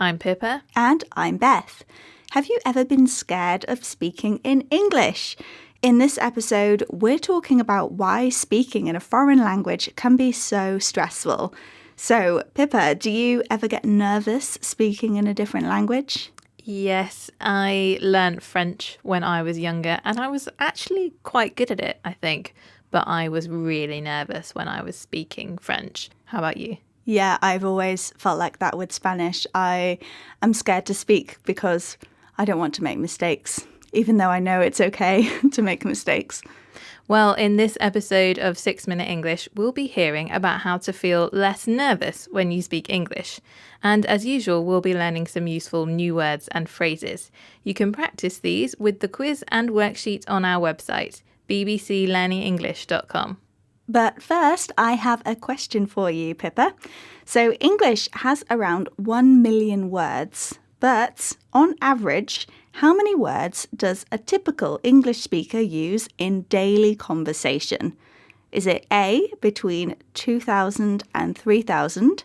I'm Pippa. And I'm Beth. Have you ever been scared of speaking in English? In this episode, we're talking about why speaking in a foreign language can be so stressful. So, Pippa, do you ever get nervous speaking in a different language? Yes, I learnt French when I was younger and I was actually quite good at it, I think. But I was really nervous when I was speaking French. How about you? Yeah, I've always felt like that with Spanish. I am scared to speak because I don't want to make mistakes, even though I know it's okay to make mistakes. Well, in this episode of 6 Minute English, we'll be hearing about how to feel less nervous when you speak English. And as usual, we'll be learning some useful new words and phrases. You can practice these with the quiz and worksheet on our website, bbclearningenglish.com. But first, I have a question for you, Pippa. So English has around 1 million words, but on average, how many words does a typical English speaker use in daily conversation? Is it A, between 2,000 and 3,000,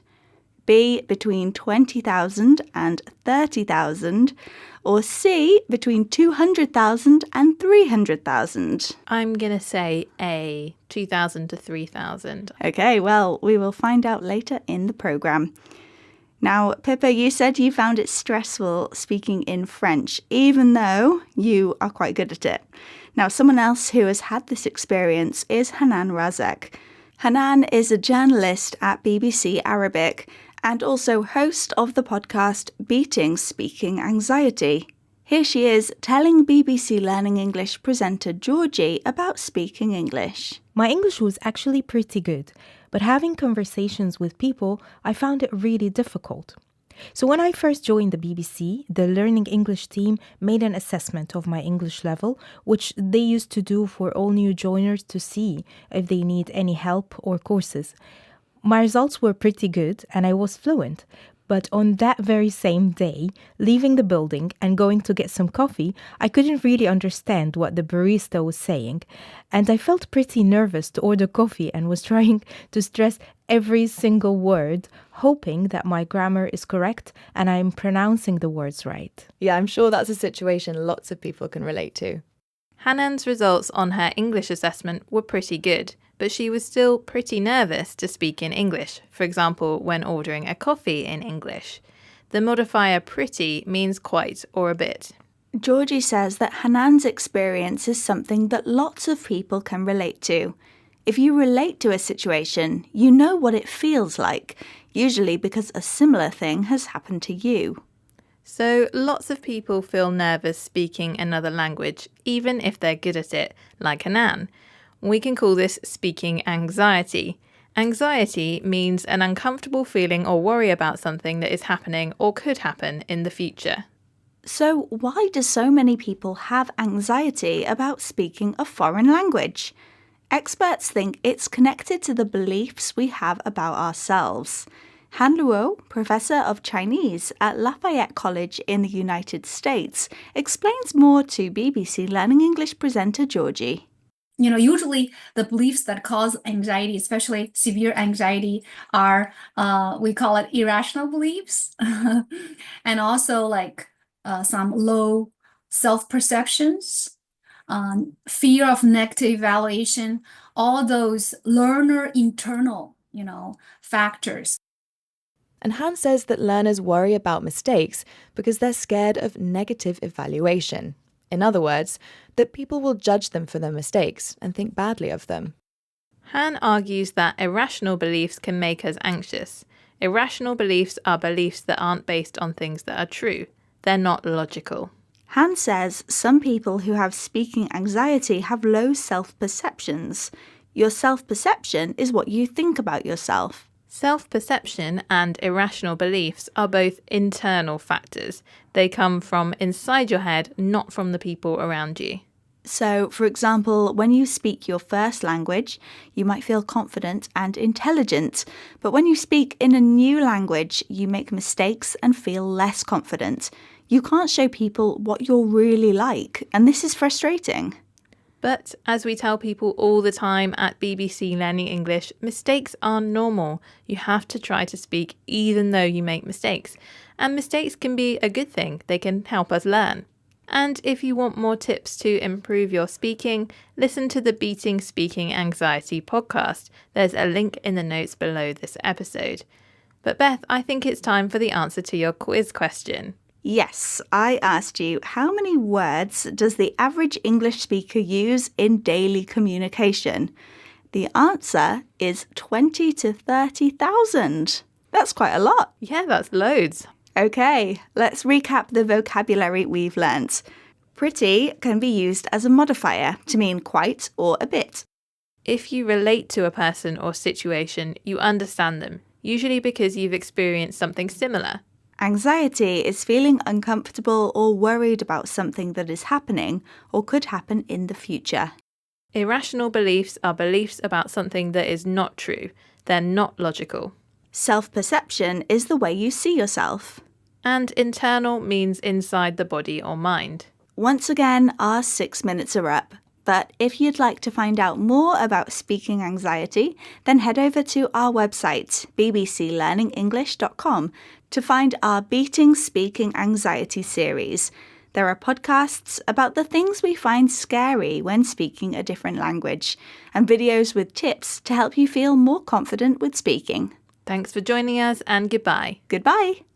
B, between 20,000 and 30,000, or C, between 200,000 and 300,000? I'm going to say A, 2,000 to 3,000. Okay, well, we will find out later in the programme. Now, Pippa, you said you found it stressful speaking in French, even though you are quite good at it. Now, someone else who has had this experience is Hanan Razek. Hanan is a journalist at BBC Arabic and also host of the podcast Beating Speaking Anxiety. Here she is telling BBC Learning English presenter Georgie about speaking English. My English was actually pretty good, but having conversations with people, I found it really difficult. So when I first joined the BBC, the Learning English team made an assessment of my English level, which they used to do for all new joiners to see if they need any help or courses. My results were pretty good and I was fluent. But on that very same day, leaving the building and going to get some coffee, I couldn't really understand what the barista was saying. And I felt pretty nervous to order coffee and was trying to stress every single word, hoping that my grammar is correct and I'm pronouncing the words right. Yeah, I'm sure that's a situation lots of people can relate to. Hanan's results on her English assessment were pretty good, but she was still pretty nervous to speak in English, for example, when ordering a coffee in English. The modifier pretty means quite or a bit. Georgie says that Hanan's experience is something that lots of people can relate to. If you relate to a situation, you know what it feels like, usually because a similar thing has happened to you. So lots of people feel nervous speaking another language, even if they're good at it, like Hanan. We can call this speaking anxiety. Anxiety means an uncomfortable feeling or worry about something that is happening or could happen in the future. So why do so many people have anxiety about speaking a foreign language? Experts think it's connected to the beliefs we have about ourselves. Han Luo, professor of Chinese at Lafayette College in the United States, explains more to BBC Learning English presenter Georgie. Usually the beliefs that cause anxiety, especially severe anxiety, are, we call it irrational beliefs. And also some low self-perceptions, fear of negative evaluation, all those learner internal, factors. And Han says that learners worry about mistakes because they're scared of negative evaluation. In other words, that people will judge them for their mistakes and think badly of them. Han argues that irrational beliefs can make us anxious. Irrational beliefs are beliefs that aren't based on things that are true. They're not logical. Han says some people who have speaking anxiety have low self-perceptions. Your self-perception is what you think about yourself. Self-perception and irrational beliefs are both internal factors. They come from inside your head, not from the people around you. So, for example, when you speak your first language, you might feel confident and intelligent. But when you speak in a new language, you make mistakes and feel less confident. You can't show people what you're really like, and this is frustrating. But as we tell people all the time at BBC Learning English, mistakes are normal. You have to try to speak even though you make mistakes. And mistakes can be a good thing. They can help us learn. And if you want more tips to improve your speaking, listen to the Beating Speaking Anxiety podcast. There's a link in the notes below this episode. But Beth, I think it's time for the answer to your quiz question. Yes, I asked you, how many words does the average English speaker use in daily communication? The answer is 20 to 30,000. That's quite a lot. Yeah, that's loads. Okay, let's recap the vocabulary we've learnt. Pretty can be used as a modifier to mean quite or a bit. If you relate to a person or situation, you understand them, usually because you've experienced something similar. Anxiety is feeling uncomfortable or worried about something that is happening or could happen in the future. Irrational beliefs are beliefs about something that is not true. They're not logical. Self-perception is the way you see yourself. And internal means inside the body or mind. Once again, our 6 minutes are up. But if you'd like to find out more about speaking anxiety, then head over to our website, bbclearningenglish.com, to find our Beating Speaking Anxiety series. There are podcasts about the things we find scary when speaking a different language, and videos with tips to help you feel more confident with speaking. Thanks for joining us, and goodbye. Goodbye.